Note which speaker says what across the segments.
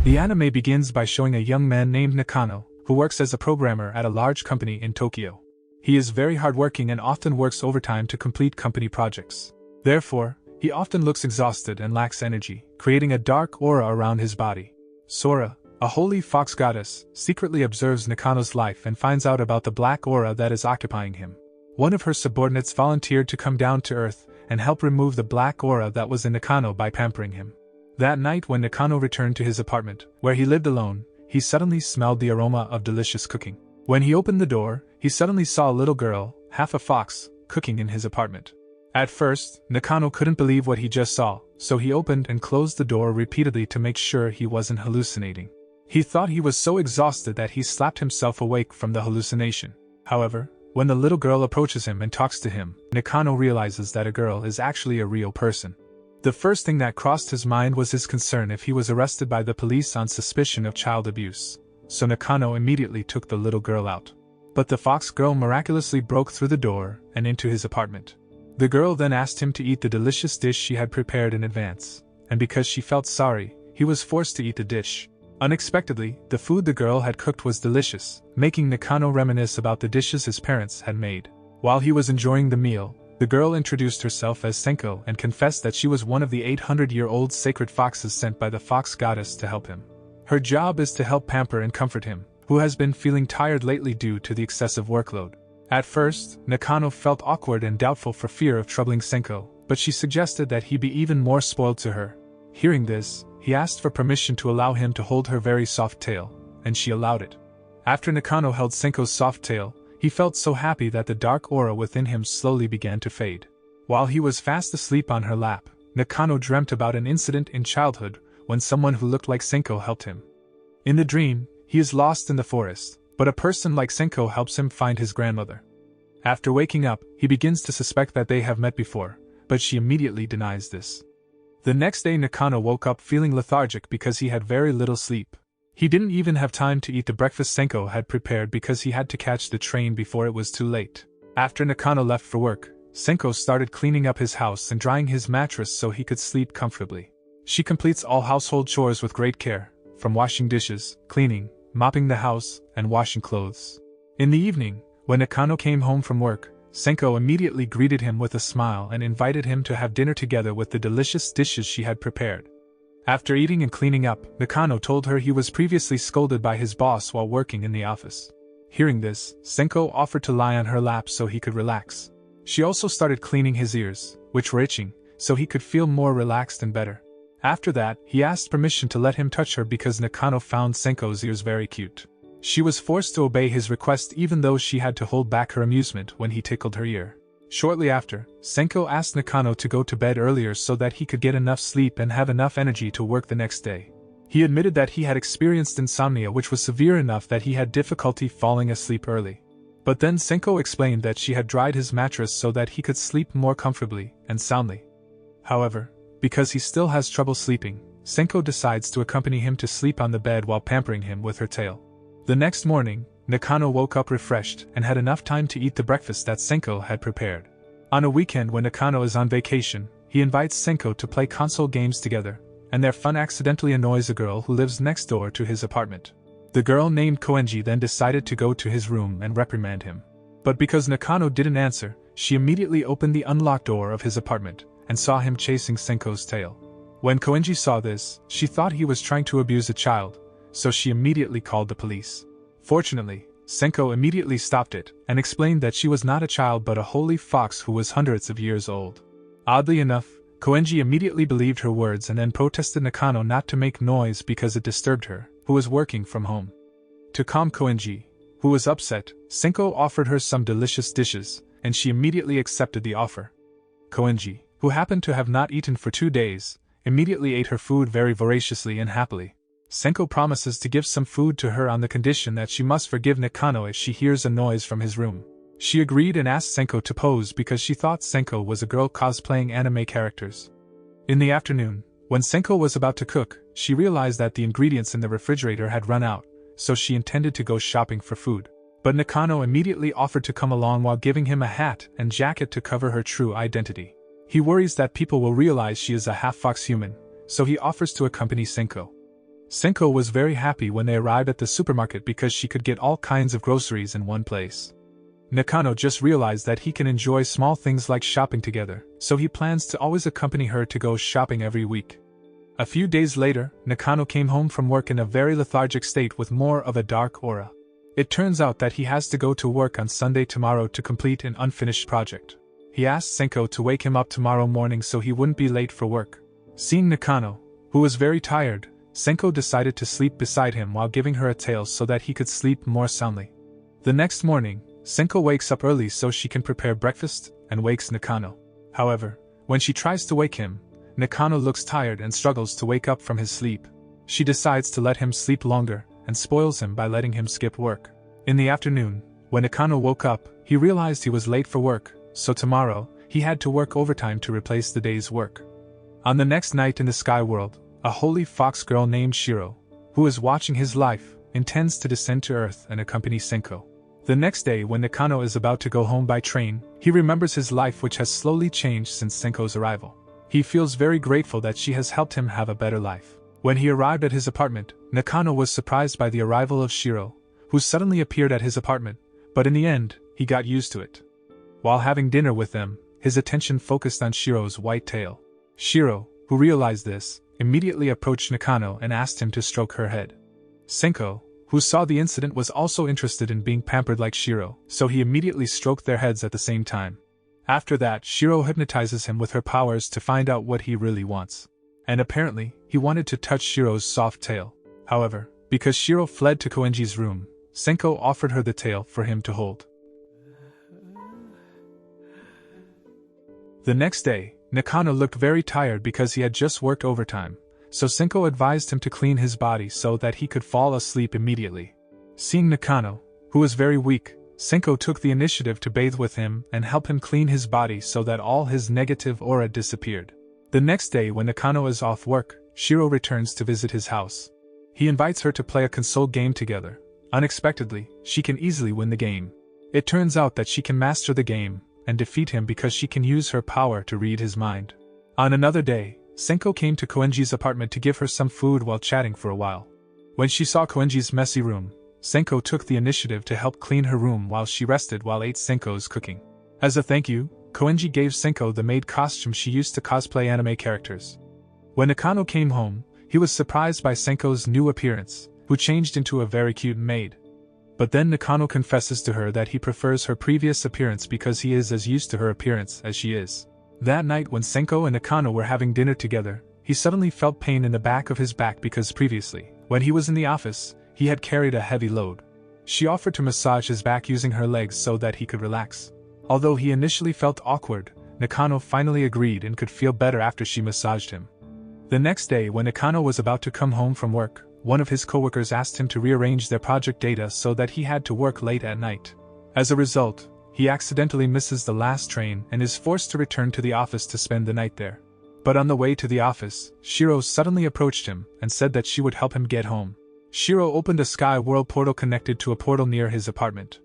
Speaker 1: The anime begins by showing a young man named Nakano, who works as a programmer at a large company in Tokyo. He is very hardworking and often works overtime to complete company projects. Therefore, he often looks exhausted and lacks energy, creating a dark aura around his body. Sora, a holy fox goddess, secretly observes Nakano's life and finds out about the black aura that is occupying him. One of her subordinates volunteered to come down to earth and help remove the black aura that was in Nakano by pampering him. That night when Nakano returned to his apartment, where he lived alone, he suddenly smelled the aroma of delicious cooking. When he opened the door, he suddenly saw a little girl, half a fox, cooking in his apartment. At first, Nakano couldn't believe what he just saw, so he opened and closed the door repeatedly to make sure he wasn't hallucinating. He thought he was so exhausted that he slapped himself awake from the hallucination. However, when the little girl approaches him and talks to him, Nakano realizes that a girl is actually a real person. The first thing that crossed his mind was his concern if he was arrested by the police on suspicion of child abuse, so Nakano immediately took the little girl out. But the fox girl miraculously broke through the door and into his apartment. The girl then asked him to eat the delicious dish she had prepared in advance, and because she felt sorry, he was forced to eat the dish. Unexpectedly, the food the girl had cooked was delicious, making Nakano reminisce about the dishes his parents had made. While he was enjoying the meal, the girl introduced herself as Senko and confessed that she was one of the 800-year-old sacred foxes sent by the fox goddess to help him. Her job is to help pamper and comfort him, who has been feeling tired lately due to the excessive workload. At first, Nakano felt awkward and doubtful for fear of troubling Senko, but she suggested that he be even more spoiled to her. Hearing this, he asked for permission to allow him to hold her very soft tail, and she allowed it. After Nakano held Senko's soft tail, he felt so happy that the dark aura within him slowly began to fade. While he was fast asleep on her lap, Nakano dreamt about an incident in childhood when someone who looked like Senko helped him. In the dream, he is lost in the forest, but a person like Senko helps him find his grandmother. After waking up, he begins to suspect that they have met before, but she immediately denies this. The next day Nakano woke up feeling lethargic because he had very little sleep. He didn't even have time to eat the breakfast Senko had prepared because he had to catch the train before it was too late. After Nakano left for work, Senko started cleaning up his house and drying his mattress so he could sleep comfortably. She completes all household chores with great care, from washing dishes, cleaning, mopping the house, and washing clothes. In the evening, when Nakano came home from work, Senko immediately greeted him with a smile and invited him to have dinner together with the delicious dishes she had prepared. After eating and cleaning up, Nakano told her he was previously scolded by his boss while working in the office. Hearing this, Senko offered to lie on her lap so he could relax. She also started cleaning his ears, which were itching, so he could feel more relaxed and better. After that, he asked permission to let him touch her because Nakano found Senko's ears very cute. She was forced to obey his request even though she had to hold back her amusement when he tickled her ear. Shortly after, Senko asked Nakano to go to bed earlier so that he could get enough sleep and have enough energy to work the next day. He admitted that he had experienced insomnia which was severe enough that he had difficulty falling asleep early. But then Senko explained that she had dried his mattress so that he could sleep more comfortably and soundly. However, because he still has trouble sleeping, Senko decides to accompany him to sleep on the bed while pampering him with her tail. The next morning, Nakano woke up refreshed and had enough time to eat the breakfast that Senko had prepared. On a weekend when Nakano is on vacation, he invites Senko to play console games together, and their fun accidentally annoys a girl who lives next door to his apartment. The girl named Koenji then decided to go to his room and reprimand him. But because Nakano didn't answer, she immediately opened the unlocked door of his apartment and saw him chasing Senko's tail. When Koenji saw this, she thought he was trying to abuse a child, so she immediately called the police. Fortunately, Senko immediately stopped it and explained that she was not a child but a holy fox who was hundreds of years old. Oddly enough, Koenji immediately believed her words and then protested Nakano not to make noise because it disturbed her, who was working from home. To calm Koenji, who was upset, Senko offered her some delicious dishes, and she immediately accepted the offer. Koenji, who happened to have not eaten for 2 days, immediately ate her food very voraciously and happily. Senko promises to give some food to her on the condition that she must forgive Nakano if she hears a noise from his room. She agreed and asked Senko to pose because she thought Senko was a girl cosplaying anime characters. In the afternoon, when Senko was about to cook, she realized that the ingredients in the refrigerator had run out, so she intended to go shopping for food. But Nakano immediately offered to come along while giving him a hat and jacket to cover her true identity. He worries that people will realize she is a half-fox human, so he offers to accompany Senko. Senko was very happy when they arrived at the supermarket because she could get all kinds of groceries in one place. Nakano just realized that he can enjoy small things like shopping together, so he plans to always accompany her to go shopping every week. A few days later, Nakano came home from work in a very lethargic state with more of a dark aura. It turns out that he has to go to work on Sunday tomorrow to complete an unfinished project. He asked Senko to wake him up tomorrow morning so he wouldn't be late for work. Seeing Nakano, who was very tired, Senko decided to sleep beside him while giving her a tail so that he could sleep more soundly. The next morning, Senko wakes up early so she can prepare breakfast and wakes Nakano. However, when she tries to wake him, Nakano looks tired and struggles to wake up from his sleep. She decides to let him sleep longer and spoils him by letting him skip work. In the afternoon, when Nakano woke up, he realized he was late for work, so tomorrow, he had to work overtime to replace the day's work. On the next night in the sky world, a holy fox girl named Shiro, who is watching his life, intends to descend to Earth and accompany Senko. The next day when Nakano is about to go home by train, he remembers his life which has slowly changed since Senko's arrival. He feels very grateful that she has helped him have a better life. When he arrived at his apartment, Nakano was surprised by the arrival of Shiro, who suddenly appeared at his apartment, but in the end, he got used to it. While having dinner with them, his attention focused on Shiro's white tail. Shiro, who realized this, immediately approached Nakano and asked him to stroke her head. Senko, who saw the incident, was also interested in being pampered like Shiro, so he immediately stroked their heads at the same time. After that, Shiro hypnotizes him with her powers to find out what he really wants. And apparently, he wanted to touch Shiro's soft tail. However, because Shiro fled to Koenji's room, Senko offered her the tail for him to hold. The next day, Nakano looked very tired because he had just worked overtime, so Senko advised him to clean his body so that he could fall asleep immediately. Seeing Nakano, who was very weak, Senko took the initiative to bathe with him and help him clean his body so that all his negative aura disappeared. The next day when Nakano is off work, Shiro returns to visit his house. He invites her to play a console game together. Unexpectedly, she can easily win the game. It turns out that she can master the game and defeat him because she can use her power to read his mind. On another day, Senko came to Koenji's apartment to give her some food while chatting for a while. When she saw Koenji's messy room, Senko took the initiative to help clean her room while she rested while ate Senko's cooking. As a thank you, Koenji gave Senko the maid costume she used to cosplay anime characters. When Nakano came home, he was surprised by Senko's new appearance, who changed into a very cute maid. But then Nakano confesses to her that he prefers her previous appearance because he is as used to her appearance as she is. That night when Senko and Nakano were having dinner together, he suddenly felt pain in the back of his back because previously, when he was in the office, he had carried a heavy load. She offered to massage his back using her legs so that he could relax. Although he initially felt awkward, Nakano finally agreed and could feel better after she massaged him. The next day when Nakano was about to come home from work, one of his coworkers asked him to rearrange their project data so that he had to work late at night. As a result, he accidentally misses the last train and is forced to return to the office to spend the night there. But on the way to the office, Shiro suddenly approached him and said that she would help him get home. Shiro opened a sky world portal connected to a portal near his apartment.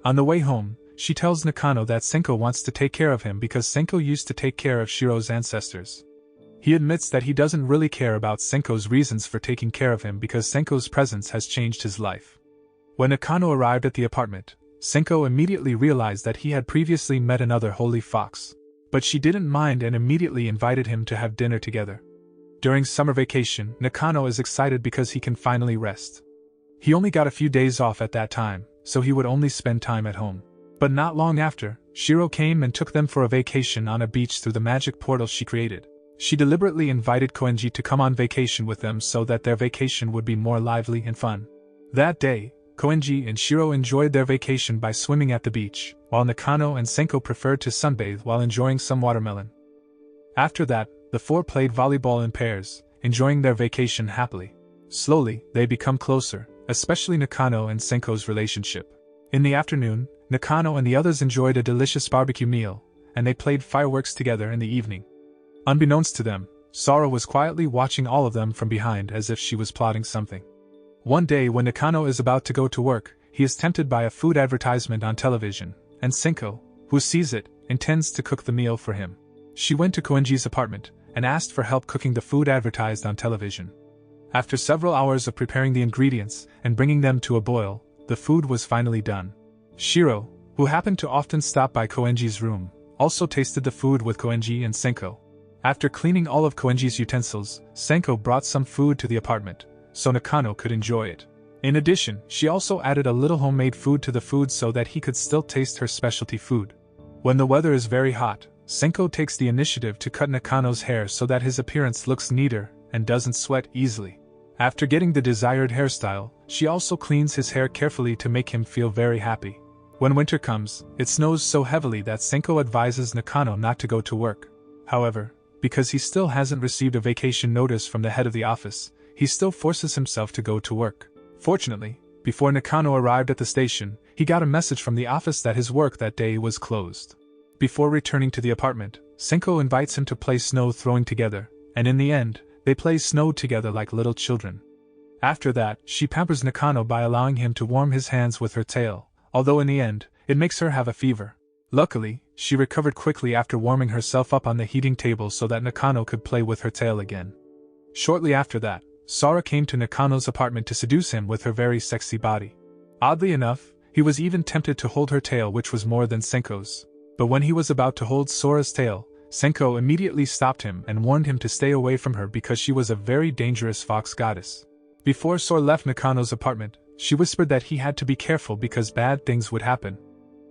Speaker 1: On the way home, she tells Nakano that Senko wants to take care of him because Senko used to take care of Shiro's ancestors. He admits that he doesn't really care about Senko's reasons for taking care of him because Senko's presence has changed his life. When Nakano arrived at the apartment, Senko immediately realized that he had previously met another holy fox. But she didn't mind and immediately invited him to have dinner together. During summer vacation, Nakano is excited because he can finally rest. He only got a few days off at that time, so he would only spend time at home. But not long after, Shiro came and took them for a vacation on a beach through the magic portal she created. She deliberately invited Koenji to come on vacation with them so that their vacation would be more lively and fun. That day, Koenji and Shiro enjoyed their vacation by swimming at the beach, while Nakano and Senko preferred to sunbathe while enjoying some watermelon. After that, the four played volleyball in pairs, enjoying their vacation happily. Slowly, they become closer, especially Nakano and Senko's relationship. In the afternoon, Nakano and the others enjoyed a delicious barbecue meal, and they played fireworks together in the evening. Unbeknownst to them, Sora was quietly watching all of them from behind as if she was plotting something. One day when Nakano is about to go to work, he is tempted by a food advertisement on television, and Senko, who sees it, intends to cook the meal for him. She went to Koenji's apartment and asked for help cooking the food advertised on television. After several hours of preparing the ingredients and bringing them to a boil, the food was finally done. Shiro, who happened to often stop by Koenji's room, also tasted the food with Koenji and Senko. After cleaning all of Koenji's utensils, Senko brought some food to the apartment, so Nakano could enjoy it. In addition, she also added a little homemade food to the food so that he could still taste her specialty food. When the weather is very hot, Senko takes the initiative to cut Nakano's hair so that his appearance looks neater and doesn't sweat easily. After getting the desired hairstyle, she also cleans his hair carefully to make him feel very happy. When winter comes, it snows so heavily that Senko advises Nakano not to go to work. However, because he still hasn't received a vacation notice from the head of the office, he still forces himself to go to work. Fortunately, before Nakano arrived at the station, he got a message from the office that his work that day was closed. Before returning to the apartment, Senko invites him to play snow throwing together, and in the end, they play snow together like little children. After that, she pampers Nakano by allowing him to warm his hands with her tail, although in the end, it makes her have a fever. Luckily, she recovered quickly after warming herself up on the heating table so that Nakano could play with her tail again. Shortly after that, Sora came to Nakano's apartment to seduce him with her very sexy body. Oddly enough, he was even tempted to hold her tail, which was more than Senko's. But when he was about to hold Sora's tail, Senko immediately stopped him and warned him to stay away from her because she was a very dangerous fox goddess. Before Sora left Nakano's apartment, she whispered that he had to be careful because bad things would happen.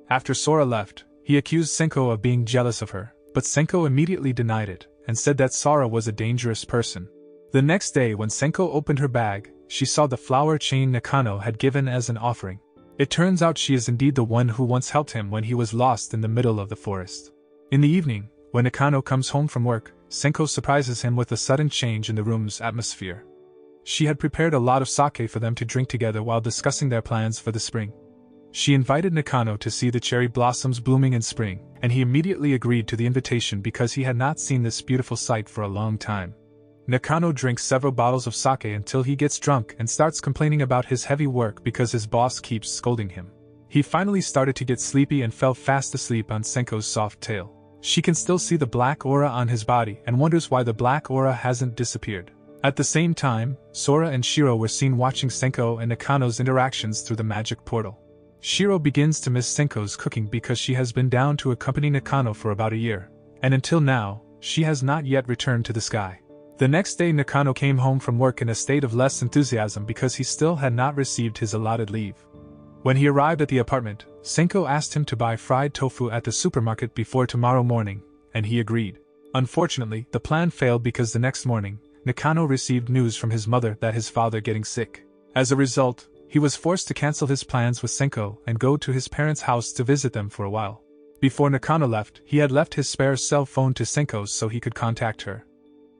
Speaker 1: After Sora left, he accused Senko of being jealous of her, but Senko immediately denied it, and said that Sora was a dangerous person. The next day when Senko opened her bag, she saw the flower chain Nakano had given as an offering. It turns out she is indeed the one who once helped him when he was lost in the middle of the forest. In the evening, when Nakano comes home from work, Senko surprises him with a sudden change in the room's atmosphere. She had prepared a lot of sake for them to drink together while discussing their plans for the spring. She invited Nakano to see the cherry blossoms blooming in spring, and he immediately agreed to the invitation because he had not seen this beautiful sight for a long time. Nakano drinks several bottles of sake until he gets drunk and starts complaining about his heavy work because his boss keeps scolding him. He finally started to get sleepy and fell fast asleep on Senko's soft tail. She can still see the black aura on his body and wonders why the black aura hasn't disappeared. At the same time, Sora and Shiro were seen watching Senko and Nakano's interactions through the magic portal. Shiro begins to miss Senko's cooking because she has been down to accompany Nakano for about a year, and until now, she has not yet returned to the sky. The next day Nakano came home from work in a state of less enthusiasm because he still had not received his allotted leave. When he arrived at the apartment, Senko asked him to buy fried tofu at the supermarket before tomorrow morning, and he agreed. Unfortunately, the plan failed because the next morning, Nakano received news from his mother that his father getting sick. As a result, he was forced to cancel his plans with Senko and go to his parents' house to visit them for a while. Before Nakano left, he had left his spare cell phone to Senko's so he could contact her.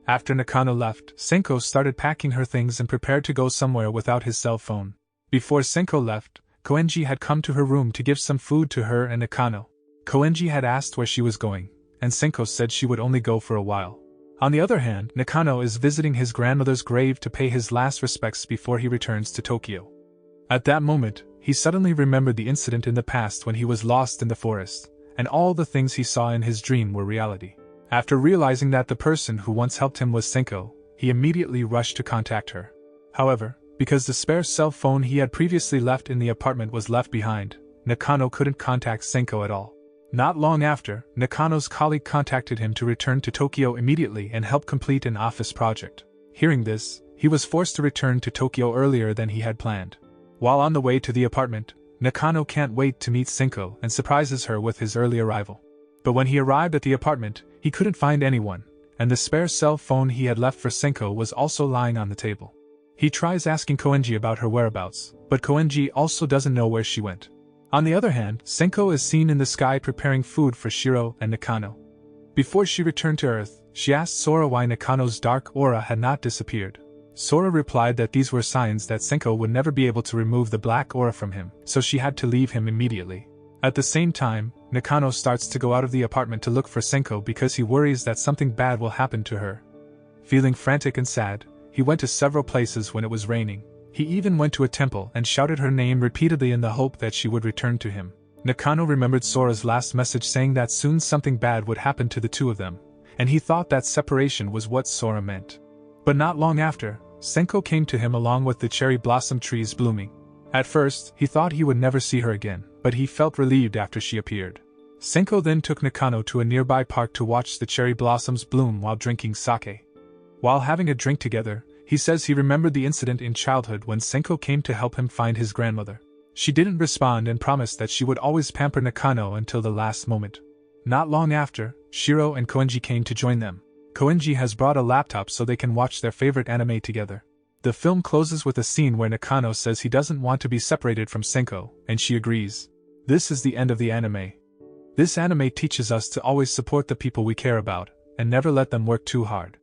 Speaker 1: After Nakano left, Senko started packing her things and prepared to go somewhere without his cell phone. Before Senko left, Koenji had come to her room to give some food to her and Nakano. Koenji had asked where she was going, and Senko said she would only go for a while. On the other hand, Nakano is visiting his grandmother's grave to pay his last respects before he returns to Tokyo. At that moment, he suddenly remembered the incident in the past when he was lost in the forest, and all the things he saw in his dream were reality. After realizing that the person who once helped him was Senko, he immediately rushed to contact her. However, because the spare cell phone he had previously left in the apartment was left behind, Nakano couldn't contact Senko at all. Not long after, Nakano's colleague contacted him to return to Tokyo immediately and help complete an office project. Hearing this, he was forced to return to Tokyo earlier than he had planned. While on the way to the apartment, Nakano can't wait to meet Senko and surprises her with his early arrival. But when he arrived at the apartment, he couldn't find anyone, and the spare cell phone he had left for Senko was also lying on the table. He tries asking Koenji about her whereabouts, but Koenji also doesn't know where she went. On the other hand, Senko is seen in the sky preparing food for Shiro and Nakano. Before she returned to Earth, she asked Sora why Nakano's dark aura had not disappeared. Sora replied that these were signs that Senko would never be able to remove the black aura from him, so she had to leave him immediately. At the same time, Nakano starts to go out of the apartment to look for Senko because he worries that something bad will happen to her. Feeling frantic and sad, he went to several places when it was raining. He even went to a temple and shouted her name repeatedly in the hope that she would return to him. Nakano remembered Sora's last message saying that soon something bad would happen to the two of them, and he thought that separation was what Sora meant. But not long after, Senko came to him along with the cherry blossom trees blooming. At first, he thought he would never see her again, but he felt relieved after she appeared. Senko then took Nakano to a nearby park to watch the cherry blossoms bloom while drinking sake. While having a drink together, he says he remembered the incident in childhood when Senko came to help him find his grandmother. She didn't respond and promised that she would always pamper Nakano until the last moment. Not long after, Shiro and Koenji came to join them. Koenji has brought a laptop so they can watch their favorite anime together. The film closes with a scene where Nakano says he doesn't want to be separated from Senko, and she agrees. This is the end of the anime. This anime teaches us to always support the people we care about, and never let them work too hard.